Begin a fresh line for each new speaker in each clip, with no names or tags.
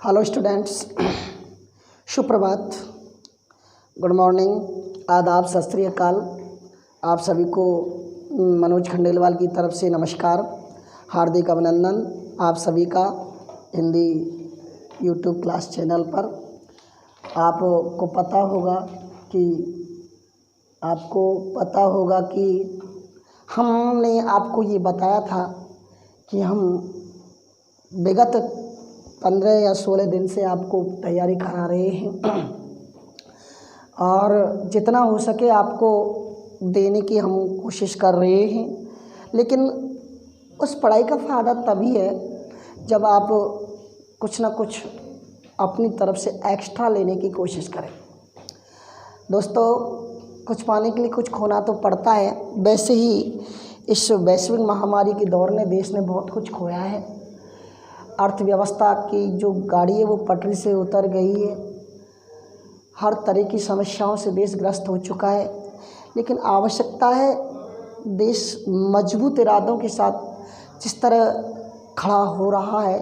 Hello students, सुप्रभात, good morning, आदाब, सत श्री अकाल। आप सभी को मनोज खंडेलवाल की तरफ से नमस्कार, हार्दिक अभिनंदन। आप सभी का हिंदी यूट्यूब क्लास चैनल पर। आपको पता होगा कि हमने आपको ये बताया था कि हम विगत 15 या 16 दिन से आपको तैयारी करा रहे हैं और जितना हो सके आपको देने की हम कोशिश कर रहे हैं। लेकिन उस पढ़ाई का फ़ायदा तभी है जब आप कुछ ना कुछ अपनी तरफ से एक्स्ट्रा लेने की कोशिश करें। दोस्तों, कुछ पाने के लिए कुछ खोना तो पड़ता है। वैसे ही इस वैश्विक महामारी के दौर में देश ने बहुत कुछ खोया है। अर्थव्यवस्था की जो गाड़ी है वो पटरी से उतर गई है। हर तरह की समस्याओं से देश ग्रस्त हो चुका है। लेकिन आवश्यकता है देश मजबूत इरादों के साथ जिस तरह खड़ा हो रहा है,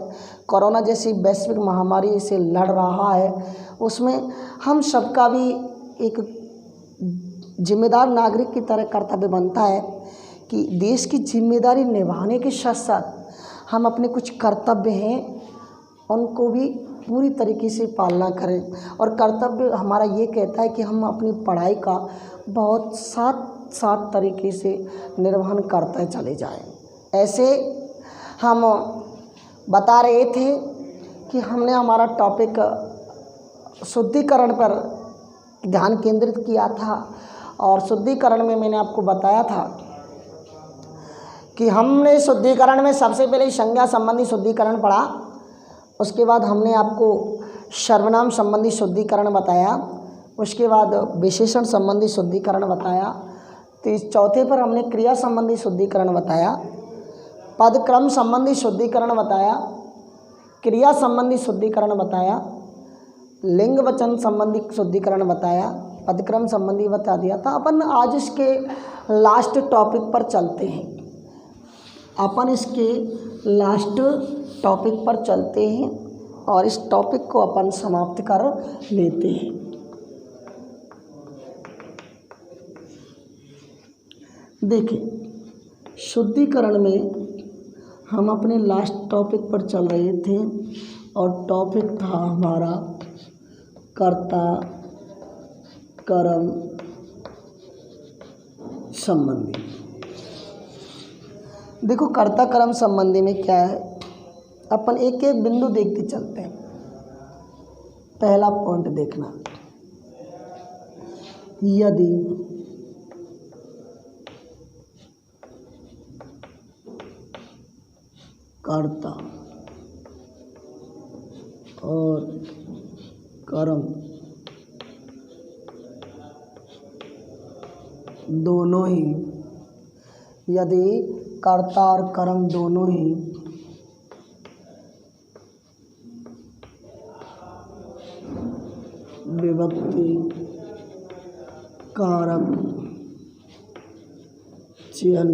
कोरोना जैसी वैश्विक महामारी से लड़ रहा है, उसमें हम सबका भी एक जिम्मेदार नागरिक की तरह कर्तव्य बनता है कि देश की जिम्मेदारी निभाने के साथ साथ हम अपने कुछ कर्तव्य हैं उनको भी पूरी तरीके से पालना करें। और कर्तव्य हमारा ये कहता है कि हम अपनी पढ़ाई का बहुत साथ तरीके से निर्वहन करते चले जाएं। ऐसे हम बता रहे थे कि हमने हमारा टॉपिक शुद्धिकरण पर ध्यान केंद्रित किया था और शुद्धिकरण में मैंने आपको बताया था कि हमने शुद्धिकरण में सबसे पहले संज्ञा संबंधी शुद्धिकरण पढ़ा। उसके बाद हमने आपको सर्वनाम संबंधी शुद्धिकरण बताया। उसके बाद विशेषण संबंधी शुद्धिकरण बताया। तो इस चौथे पर हमने क्रिया संबंधी शुद्धिकरण बताया, पदक्रम संबंधी शुद्धिकरण बताया, क्रिया संबंधी शुद्धिकरण बताया, लिंग वचन संबंधी शुद्धिकरण बताया, पदक्रम संबंधी बता दिया था। अपन आज इसके लास्ट टॉपिक पर चलते हैं। और इस टॉपिक को अपन समाप्त कर लेते हैं। देखिए, शुद्धिकरण में हम अपने लास्ट टॉपिक पर चल रहे थे और टॉपिक था हमारा कर्ता कर्म संबंधी। देखो, कर्ता कर्म संबंधी में क्या है, अपन एक एक बिंदु देखते चलते हैं। पहला पॉइंट देखना, यदि कर्ता और कर्म दोनों ही कर्ता और कर्म दोनों ही विभक्ति कारक चिन्ह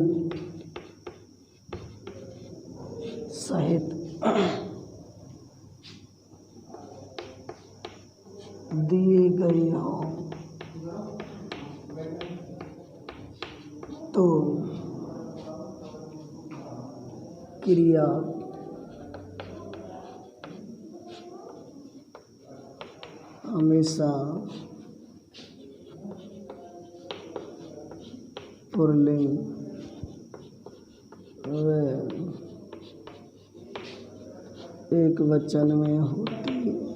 सहित दिए गए हों तो क्रिया हमेशा पुल्लिंग व एक वचन में होती है।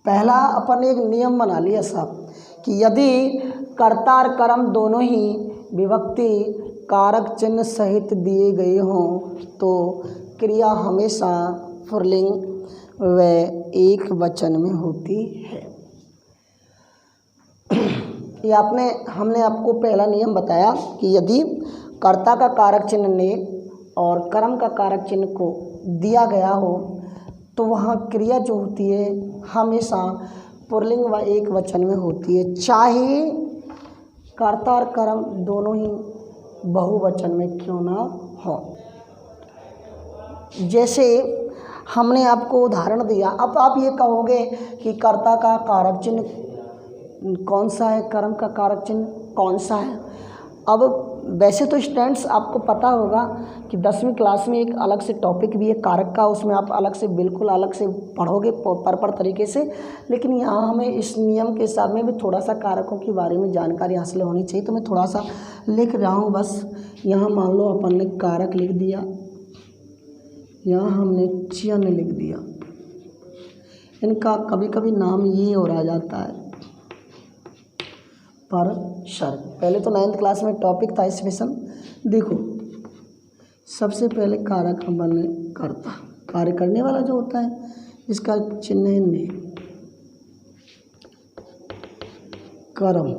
पहला अपन एक नियम बना लिया साहब कि यदि कर्ता और कर्म दोनों ही विभक्ति कारक चिन्ह सहित दिए गए हों तो क्रिया हमेशा पुल्लिंग व एक वचन में होती है। ये हमने आपको पहला नियम बताया कि यदि कर्ता का कारक चिन्ह ने और कर्म का कारक चिन्ह को दिया गया हो तो वहाँ क्रिया जो होती है हमेशा पुल्लिंग व एक वचन में होती है, चाहे कर्ता और कर्म दोनों ही बहुवचन में क्यों ना हो। जैसे हमने आपको उदाहरण दिया, अब आप ये कहोगे कि कर्ता का कारक चिन्ह कौन सा है, कर्म का कारक चिन्ह कौन सा है। अब वैसे तो स्टूडेंट्स आपको पता होगा कि 10वीं क्लास में एक अलग से टॉपिक भी है कारक का, उसमें आप अलग से बिल्कुल अलग से पढ़ोगे प्रॉपर तरीके से, लेकिन यहाँ हमें इस नियम के हिसाब में भी थोड़ा सा कारकों के बारे में जानकारी हासिल होनी चाहिए, तो मैं थोड़ा सा लिख रहा हूँ बस। यहाँ मान लो अपन ने कारक लिख दिया, यहाँ हमने चिन्ह लिख दिया, इनका कभी कभी नाम ये और आ जाता है पर शर्त। पहले तो 9th क्लास में टॉपिक था स्पेशल। देखो सबसे पहले कारक हम बने कर्ता, कार्य करने वाला जो होता है, इसका चिन्ह है ने। कर्म,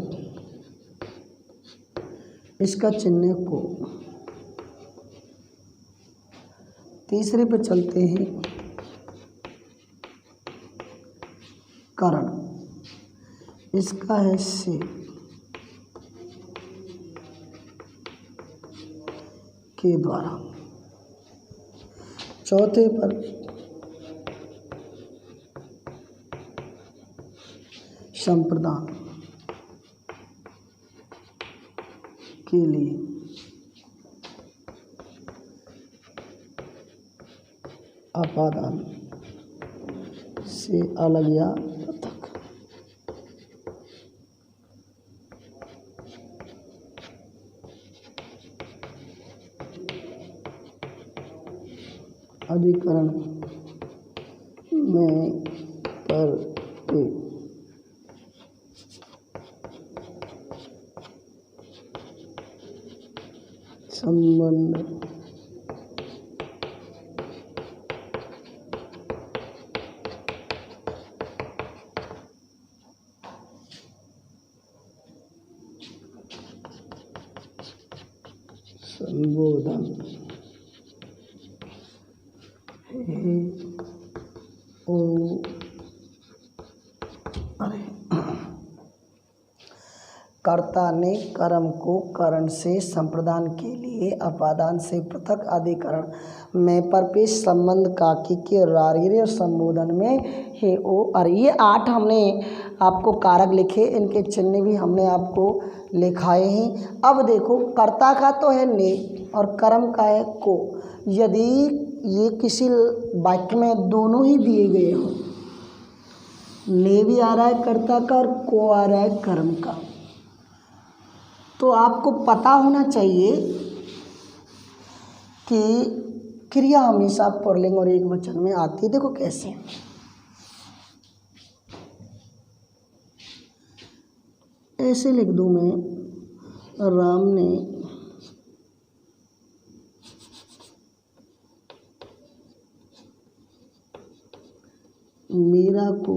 इसका चिन्ह है को। तीसरे पे चलते हैं करण, इसका है से। के द्वारा। चौथे पर संप्रदान के लिए। अपादान से अलग या पृथक। अधिकरण में पर के संबंध संबोधन ओ अरे कर्ता ने कर्म को करण से संप्रदान के लिए अपादान से पृथक अधिकरण में परपेश संबंध काकी के रार्य संबोधन में हे ओ अरे। ये 8 हमने आपको कारक लिखे, इनके चिन्ह भी हमने आपको लिखाए हैं। अब देखो कर्ता का तो है ने और कर्म का है को। यदि ये किसी वाक्य में दोनों ही दिए गए हो, ने भी आ रहा है कर्ता का और को आ रहा है कर्म का, तो आपको पता होना चाहिए कि क्रिया हमेशा पुल्लिंग और एकवचन में आती है। देखो कैसे, ऐसे लिख दूं मैं, राम ने मीरा को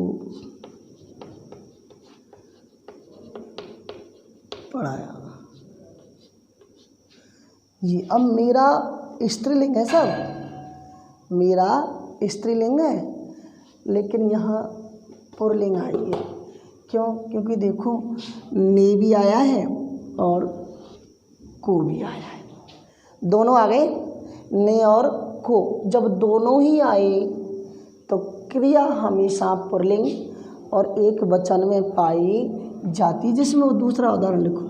पढ़ाया। ये अब मेरा स्त्रीलिंग है सर, मेरा स्त्रीलिंग है, लेकिन यहाँ पुल्लिंग आई है। क्यों? क्योंकि देखो ने भी आया है और को भी आया है, दोनों आ गए ने और को। जब दोनों ही आए तो क्रिया हमेशा पुल्लिंग और एक वचन में पाई जाती। जिसमें वो दूसरा उदाहरण लिखो,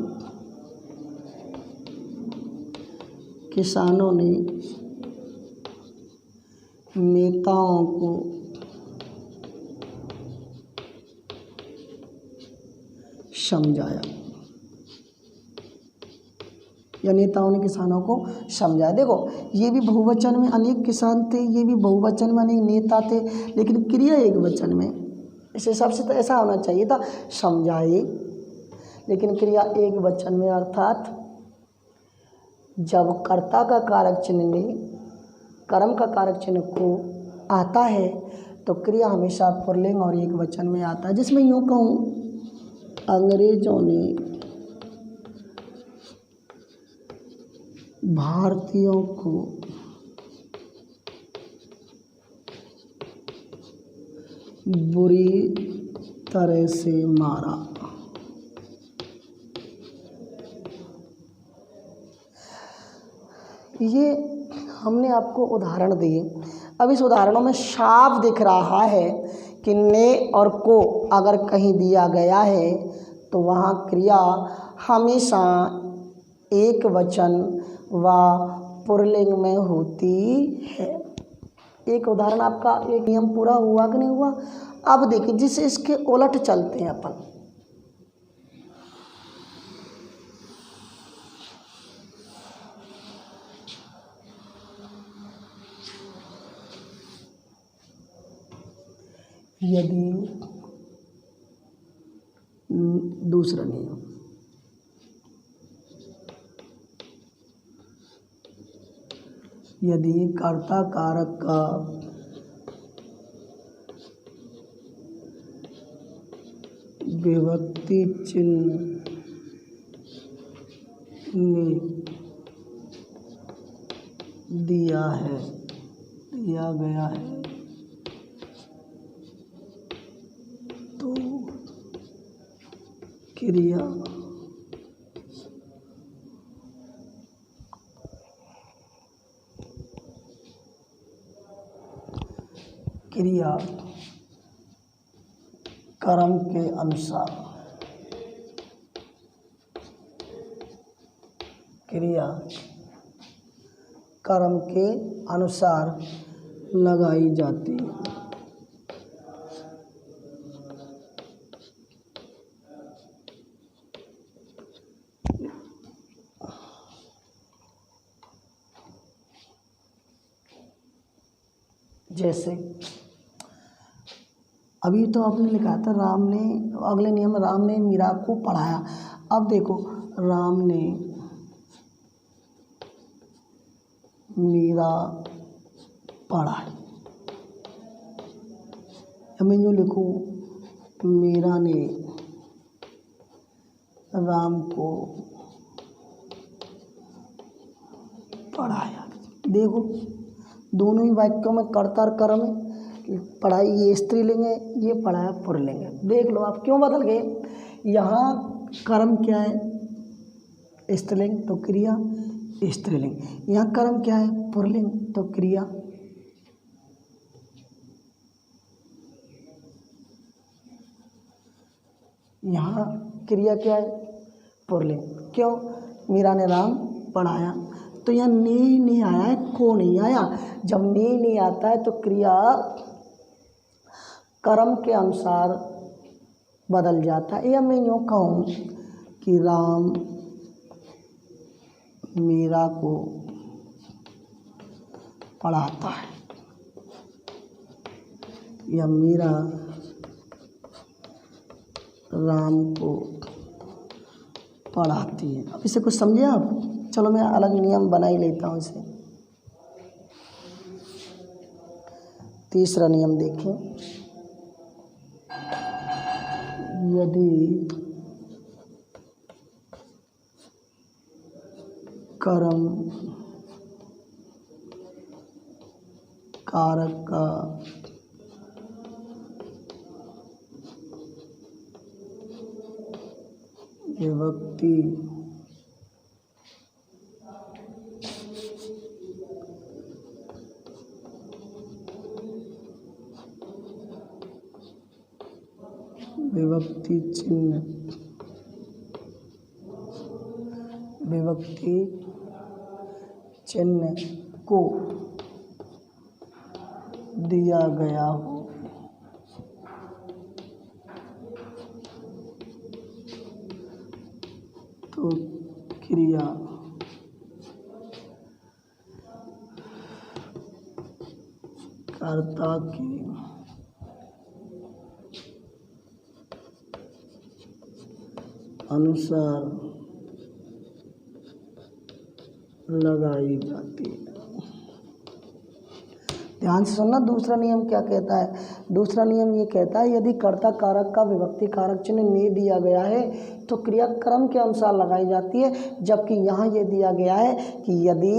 किसानों ने नेताओं को समझाया, या नेताओं ने किसानों को समझाया। देखो ये भी बहुवचन में अनेक किसान थे, ये भी बहुवचन में अनेक नेता थे, लेकिन क्रिया एक वचन में। इस हिसाब से तो ऐसा होना चाहिए था, समझाए, लेकिन क्रिया एक वचन में। अर्थात जब कर्ता का कारक चिन्ह ने कर्म का कारक चिन्ह को आता है तो क्रिया हमेशा पुल्लिंग और एक वचन में आता है। जिसमें यूँ कहूँ, अंग्रेजों ने भारतीयों को बुरी तरह से मारा। ये हमने आपको उदाहरण दिए। अब इस उदाहरणों में साफ दिख रहा है कि ने और को अगर कहीं दिया गया है तो वहाँ क्रिया हमेशा एक वचन व पुल्लिंग में होती है। एक उदाहरण आपका एक नियम पूरा हुआ कि नहीं हुआ। अब देखिए जिसे इसके उलट चलते हैं अपन। यदि दूसरा नियम, यदि कर्ता कारक का विभक्ति चिन्ह ने दिया गया है तो क्रिया कर्म के अनुसार, क्रिया कर्म के अनुसार लगाई जाती है। जैसे अभी तो आपने लिखा था राम ने, अगले नियम राम ने मीरा को पढ़ाया। अब देखो राम ने मीरा पढ़ाई, मैं यूँ लिखूँ मीरा ने राम को पढ़ाया। देखो दोनों ही वाक्यों में कर्ता और कर्म है। पढ़ाई ये स्त्रीलिंग है, ये पढ़ाया पुल्लिंग है। देख लो आप क्यों बदल गए। यहाँ कर्म क्या है स्त्रीलिंग तो क्रिया स्त्रीलिंग, यहाँ कर्म क्या है पुल्लिंग तो क्रिया। यहाँ क्रिया क्या है पुल्लिंग। क्यों, मीरा ने राम पढ़ाया तो यहाँ ने नहीं आया है, को नहीं आया। जब ने नहीं आता है तो क्रिया कर्म के अनुसार बदल जाता है। या मैं यूँ कहूँ कि राम मीरा को पढ़ाता है या मीरा राम को पढ़ाती है। अब इसे कुछ समझे आप। चलो मैं अलग नियम बना ही लेता हूँ इसे। तीसरा नियम देखें, यदि कर्म कारक का विभक्ति चिन्ह को दिया गया हो तो क्रिया कर्ता के अनुसार लगाई जाती है। ध्यान से सुनना दूसरा नियम क्या कहता है। दूसरा नियम ये कहता है यदि कर्ता कारक का विभक्ति कारक चिन्ह ने दिया गया है तो क्रिया क्रम के अनुसार लगाई जाती है। जबकि यहाँ ये दिया गया है कि यदि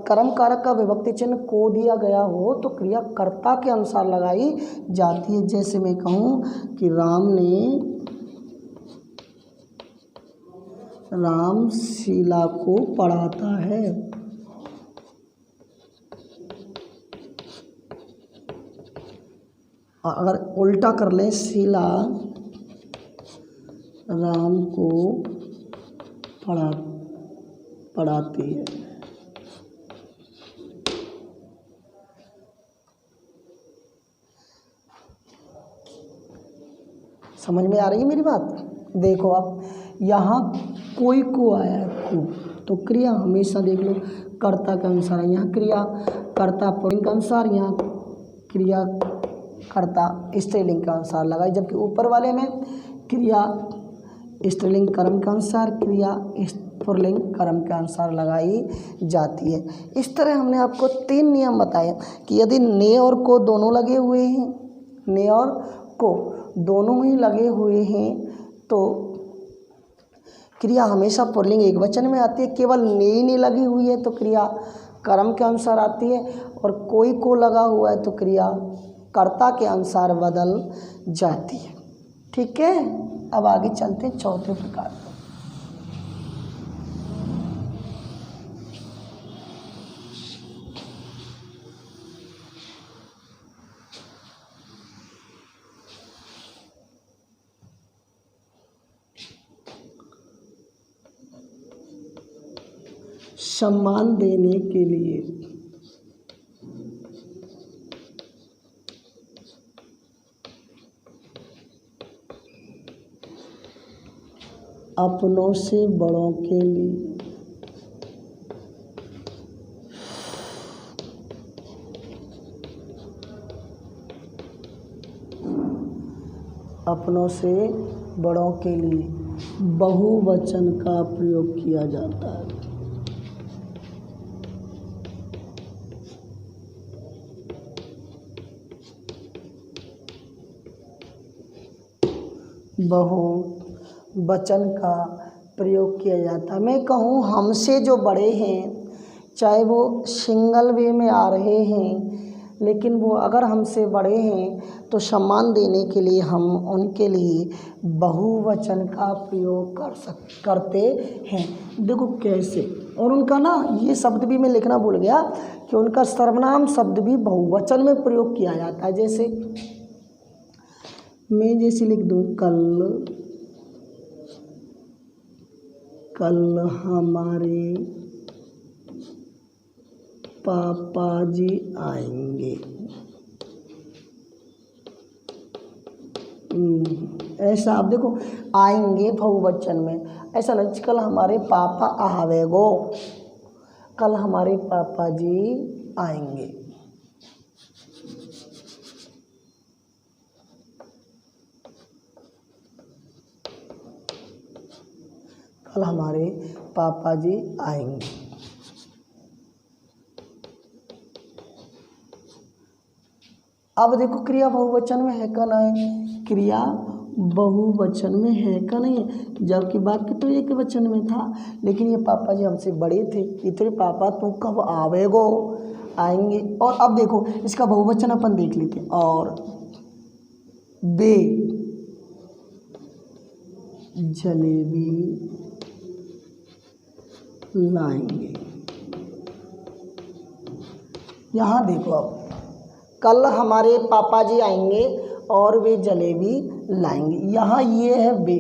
कर्म कारक का विभक्ति चिन्ह को दिया गया हो तो क्रिया कर्ता के अनुसार लगाई जाती है। जैसे मैं कहूँ कि राम ने राम शीला को पढ़ाता है। अगर उल्टा कर लें, शीला राम को पढ़ाती है। समझ में आ रही है मेरी बात? देखो आप यहाँ कोई को आया है को, तो क्रिया हमेशा देख लो कर्ता के अनुसार है। यहाँ क्रिया कर्ता पुल्लिंग के अनुसार, यहाँ क्रिया कर्ता स्त्रीलिंग के अनुसार लगाई, जबकि ऊपर वाले में क्रिया स्त्रीलिंग कर्म के अनुसार, क्रिया पुल्लिंग कर्म के अनुसार लगाई जाती है। इस तरह हमने आपको 3 नियम बताए कि यदि ने और को दोनों लगे हुए हैं, ने और को दोनों ही लगे हुए हैं तो क्रिया हमेशा पुल्लिंग एक वचन में आती है। केवल ने ही नहीं लगी हुई है तो क्रिया कर्म के अनुसार आती है, और कोई को लगा हुआ है तो क्रिया कर्ता के अनुसार बदल जाती है। ठीक है, अब आगे चलते हैं चौथे प्रकार पर। सम्मान देने के लिए अपनों से बड़ों के लिए अपनों से बड़ों के लिए बहुवचन का प्रयोग किया जाता है। बहुवचन का प्रयोग किया जाता है। मैं कहूँ हमसे जो बड़े हैं, चाहे वो सिंगल वे में आ रहे हैं, लेकिन वो अगर हमसे बड़े हैं तो सम्मान देने के लिए हम उनके लिए बहुवचन का प्रयोग करते हैं। देखो कैसे, और उनका ना ये शब्द भी मैं लिखना भूल गया कि उनका सर्वनाम शब्द भी बहुवचन में प्रयोग किया जाता है। जैसे मैं जैसे लिख दूँ कल हमारे पापा जी आएंगे। ऐसा आप देखो आएंगे बहुवचन में, ऐसा नहीं कल हमारे पापा आवेगो, कल हमारे पापा जी आएंगे। कल हमारे पापा जी आएंगे। अब देखो क्रिया बहुवचन में है का नहीं, क्रिया बहुवचन में है का नहीं, जबकि वाक्य तो एक वचन में था, लेकिन ये पापा जी हमसे बड़े थे, इतने पापा तू कब आवेगो, आएंगे। और अब देखो इसका बहुवचन अपन देख लेते हैं, और बे जलेबी लाएंगे। यहाँ देखो अब कल हमारे पापा जी आएंगे और वे जलेबी लाएंगे। यहाँ ये है बे,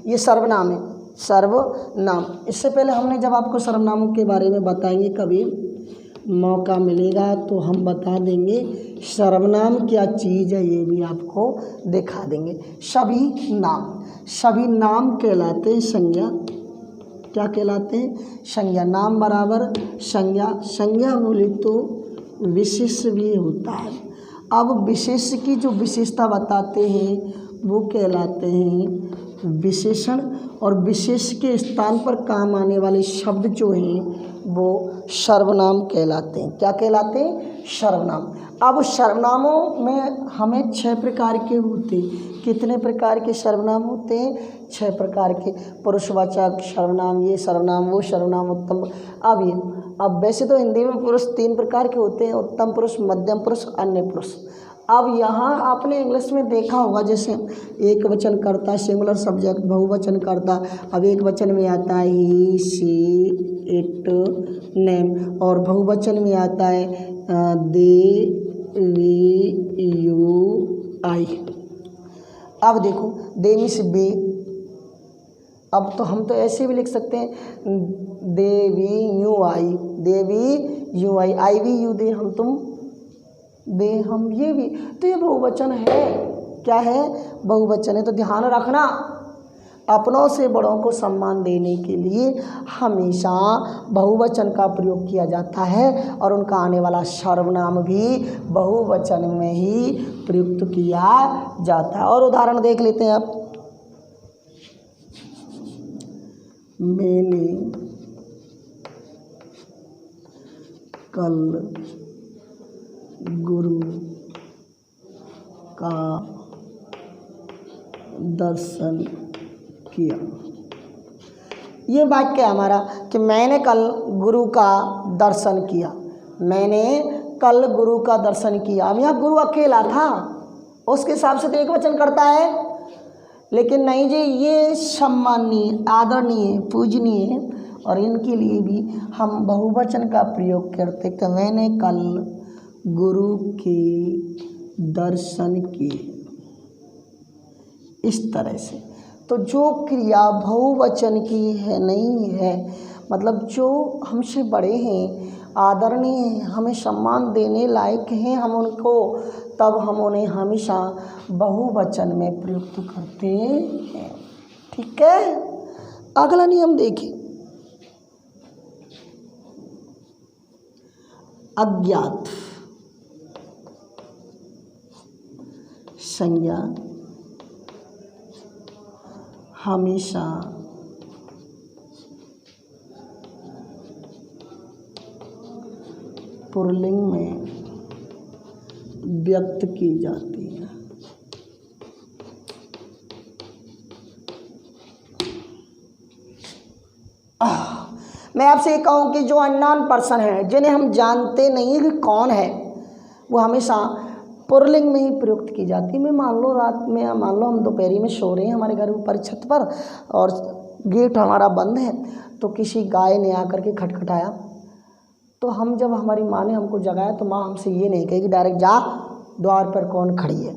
ये सर्वनाम है, सर्वनाम। इससे पहले हमने जब आपको सर्वनामों के बारे में बताएंगे, कभी मौका मिलेगा तो हम बता देंगे सर्वनाम क्या चीज़ है, ये भी आपको दिखा देंगे। सभी नाम कहलाते हैं संज्ञा। क्या कहलाते हैं? संज्ञा। नाम बराबर संज्ञा, संज्ञा बोले तो विशेष भी होता है। अब विशेष की जो विशेषता बताते हैं वो कहलाते हैं विशेषण, और विशेष के स्थान पर काम आने वाले शब्द जो हैं वो सर्वनाम कहलाते हैं। क्या कहलाते हैं? सर्वनाम। अब सर्वनामों में हमें 6 प्रकार के होते हैं। कितने प्रकार के सर्वनाम होते हैं? 6 प्रकार के। पुरुषवाचक सर्वनाम, ये सर्वनाम, वो सर्वनाम, उत्तम। अब वैसे तो हिंदी में पुरुष 3 प्रकार के होते हैं, उत्तम पुरुष, मध्यम पुरुष, अन्य पुरुष। अब यहाँ आपने इंग्लिश में देखा होगा, जैसे एक वचन करता, सिंगुलर सब्जेक्ट, बहुवचन करता। अब एक वचन में आता है ही, शी, इट, नेम, और बहुवचन में आता है दे, वी, यू, आई। अब देखो दे मीन्स बी। अब तो हम तो ऐसे भी लिख सकते हैं they we you I, they we you I we you, they हम तुम, दे हम ये भी, तो ये बहुवचन है। क्या है? बहुवचन है। तो ध्यान रखना, अपनों से बड़ों को सम्मान देने के लिए हमेशा बहुवचन का प्रयोग किया जाता है और उनका आने वाला सर्वनाम भी बहुवचन में ही प्रयुक्त किया जाता है। और उदाहरण देख लेते हैं आप। मैंने कल गुरु का दर्शन किया। ये वाक्य है हमारा कि मैंने कल गुरु का दर्शन किया। मैंने कल गुरु का दर्शन किया। अब यहाँ गुरु अकेला था, उसके हिसाब से तो एक वचन करता है, लेकिन नहीं जी, ये सम्माननीय, आदरणीय, पूजनीय, और इनके लिए भी हम बहुवचन का प्रयोग करते कि मैंने कल गुरु के दर्शन किए। इस तरह से तो जो क्रिया बहुवचन की है, नहीं है, मतलब जो हमसे बड़े हैं, आदरणीय हैं, हमें सम्मान देने लायक हैं हम उनको, तब हम उन्हें हमेशा बहुवचन में प्रयुक्त करते हैं। ठीक है। अगला नियम देखिए। अज्ञात संज्ञा हमेशा पुल्लिंग में व्यक्त की जाती है। मैं आपसे ये कहूँ कि जो अननोन पर्सन है, जिन्हें हम जानते नहीं कि कौन है, वो हमेशा पुल्लिंग में ही प्रयुक्त की जाती है। मैं मान लो रात में, मान लो हम दोपहरी में सो रहे हैं हमारे घर ऊपर छत पर और गेट हमारा बंद है, तो किसी गाय ने आकर के खटखटाया, तो हम जब हमारी माँ ने हमको जगाया तो माँ हमसे ये नहीं कहेगी डायरेक्ट जा द्वार पर कौन खड़ी है,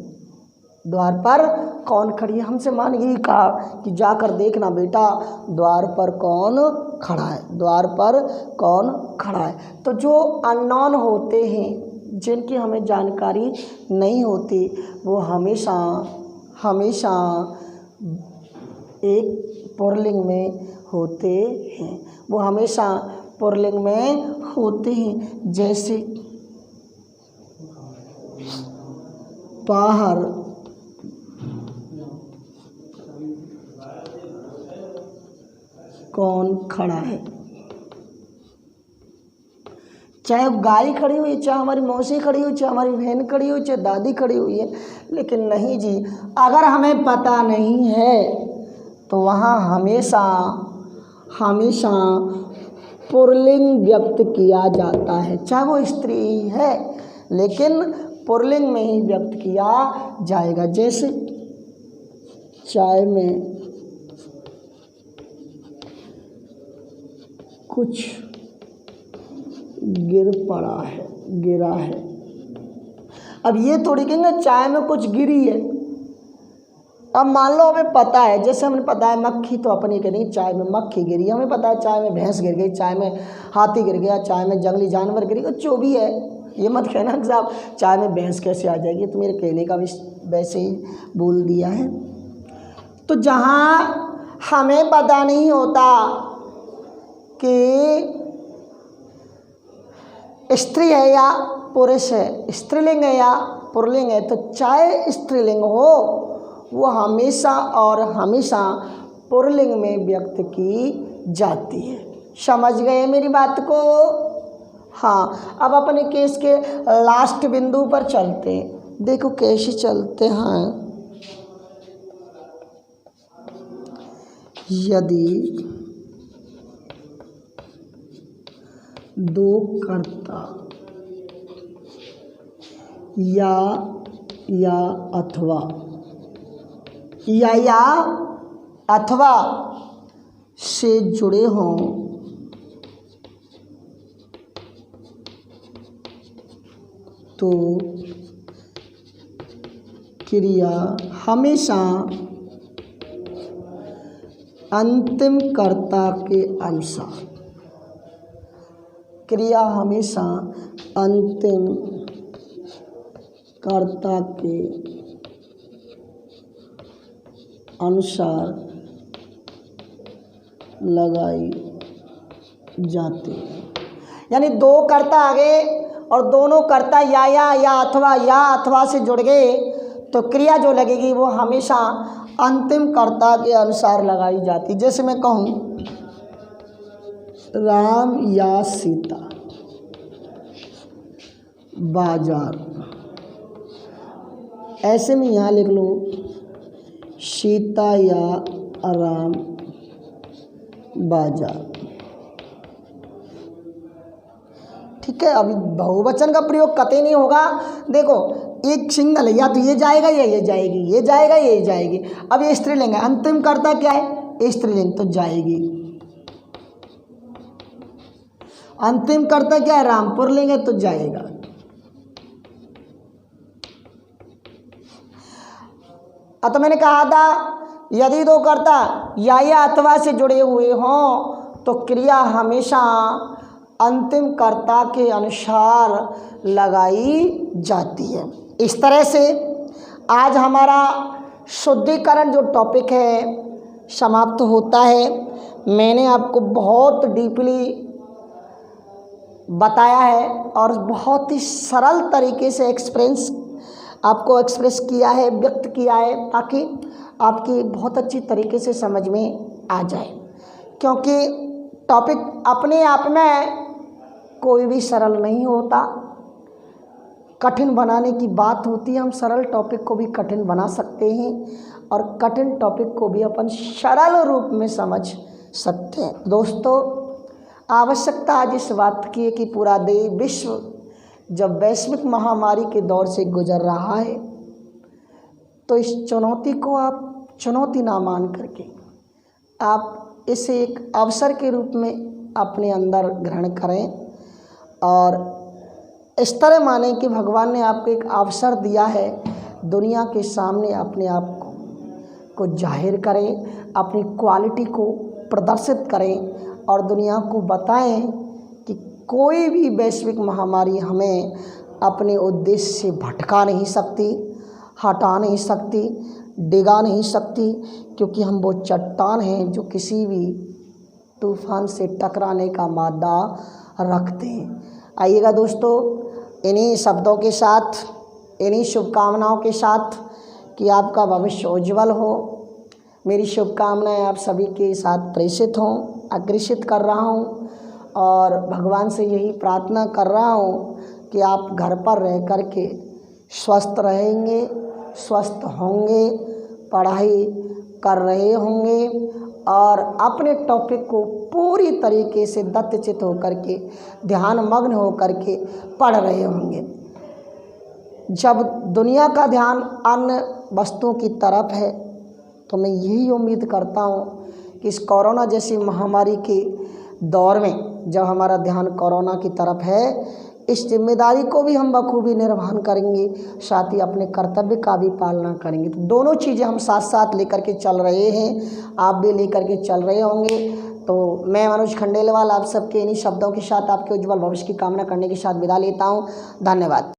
द्वार पर कौन खड़ी है। हमसे माँ ने यही कहा कि जाकर देखना बेटा द्वार पर कौन खड़ा है, द्वार पर कौन खड़ा है। तो जो अननोन होते हैं, जिनकी हमें जानकारी नहीं होती, वो हमेशा हमेशा एक पुल्लिंग में होते हैं, वो हमेशा पुल्लिंग में होते हैं। जैसे बाहर कौन खड़ा है, चाहे गाय खड़ी हुई, चाहे हमारी मौसी खड़ी हुई, चाहे हमारी बहन खड़ी हुई, चाहे दादी खड़ी हुई है, लेकिन नहीं जी, अगर हमें पता नहीं है तो वहाँ हमेशा हमेशा पुल्लिंग व्यक्त किया जाता है। चाहे वो स्त्री है, लेकिन पुल्लिंग में ही व्यक्त किया जाएगा। जैसे चाय में कुछ गिरा है। अब ये थोड़ी कहेंगे चाय में कुछ गिरी है। अब मान लो हमें पता है, जैसे हमें पता है मक्खी, तो अपनी कहेंगे चाय में मक्खी गिरी। हमें पता है चाय में भैंस गिर गई, चाय में हाथी गिर गया, चाय में जंगली जानवर गिर गया, जो भी है। ये मत कहना कि साहब चाय में भैंस कैसे आ जाएगी, तो मेरे कहने का भी वैसे ही बोल दिया है। तो जहाँ हमें पता नहीं होता कि स्त्री है या पुरुष है, स्त्रीलिंग है या पुल्लिंग है, तो चाहे स्त्रीलिंग हो वो हमेशा और हमेशा पुल्लिंग में व्यक्त की जाती है। समझ गए मेरी बात को? हाँ, अब अपने केस के लास्ट बिंदु पर चलते हैं। देखो कैसे चलते हैं। यदि दो कर्ता या या अथवा, या अथवा से जुड़े हों तो क्रिया हमेशा अंतिम कर्ता के अनुसार, क्रिया हमेशा अंतिम कर्ता के अनुसार लगाई जाती है। यानी दो कर्ता आ गए और दोनों कर्ता या अथवा से जुड़ गए तो क्रिया जो लगेगी वो हमेशा अंतिम कर्ता के अनुसार लगाई जाती। जैसे मैं कहूँ राम या सीता बाजार, ऐसे में यहाँ लिख लो सीता या राम बाजार। ठीक है, अभी बहुवचन का प्रयोग कतई नहीं होगा। देखो एक सिंगल है, या तो ये जाएगा या ये जाएगी, ये जाएगा ये जाएगी। अब ये स्त्रीलिंग है, अंतिम कर्ता क्या है? स्त्रीलिंग, तो जाएगी। अंतिम कर्ता क्या है? राम, पुल्लिंग है तो जाएगा। तो मैंने कहा था यदि दो कर्ता या अथवा से जुड़े हुए हों तो क्रिया हमेशा अंतिम कर्ता के अनुसार लगाई जाती है। इस तरह से आज हमारा शुद्धिकरण जो टॉपिक है समाप्त होता है। मैंने आपको बहुत डीपली बताया है और बहुत ही सरल तरीके से आपको एक्सप्रेस किया है, व्यक्त किया है, ताकि आपकी बहुत अच्छी तरीके से समझ में आ जाए। क्योंकि टॉपिक अपने आप में कोई भी सरल नहीं होता, कठिन बनाने की बात होती है। हम सरल टॉपिक को भी कठिन बना सकते हैं और कठिन टॉपिक को भी अपन सरल रूप में समझ सकते हैं। दोस्तों, आवश्यकता आज इस बात की है कि पूरा विश्व जब वैश्विक महामारी के दौर से गुजर रहा है तो इस चुनौती को आप चुनौती ना मान करके आप इसे एक अवसर के रूप में अपने अंदर ग्रहण करें और इस तरह माने कि भगवान ने आपको एक अवसर दिया है, दुनिया के सामने अपने आप को जाहिर करें, अपनी क्वालिटी को प्रदर्शित करें और दुनिया को बताएं कि कोई भी वैश्विक महामारी हमें अपने उद्देश्य से भटका नहीं सकती, हटा नहीं सकती, डिगा नहीं सकती, क्योंकि हम वो चट्टान हैं जो किसी भी तूफान से टकराने का मादा रखते हैं। आइएगा दोस्तों, इन्हीं शब्दों के साथ, इन्हीं शुभकामनाओं के साथ कि आपका भविष्य उज्जवल हो, मेरी शुभकामनाएं आप सभी के साथ प्रेषित हों, अग्रेषित कर रहा हूं और भगवान से यही प्रार्थना कर रहा हूं कि आप घर पर रह कर के स्वस्थ रहेंगे, स्वस्थ होंगे, पढ़ाई कर रहे होंगे और अपने टॉपिक को पूरी तरीके से दत्तचित होकर के, ध्यान मग्न होकर के पढ़ रहे होंगे। जब दुनिया का ध्यान अन्य वस्तुओं की तरफ है तो मैं यही उम्मीद करता हूँ कि इस कोरोना जैसी महामारी के दौर में जब हमारा ध्यान कोरोना की तरफ है, इस जिम्मेदारी को भी हम बखूबी निर्वहन करेंगे, साथ ही अपने कर्तव्य का भी पालना करेंगे। तो दोनों चीज़ें हम साथ साथ लेकर के चल रहे हैं, आप भी लेकर के चल रहे होंगे। तो मैं मनोज खंडेलवाल आप सबके इन्हीं शब्दों के साथ आपके उज्जवल भविष्य की कामना करने के साथ विदा लेता हूँ। धन्यवाद।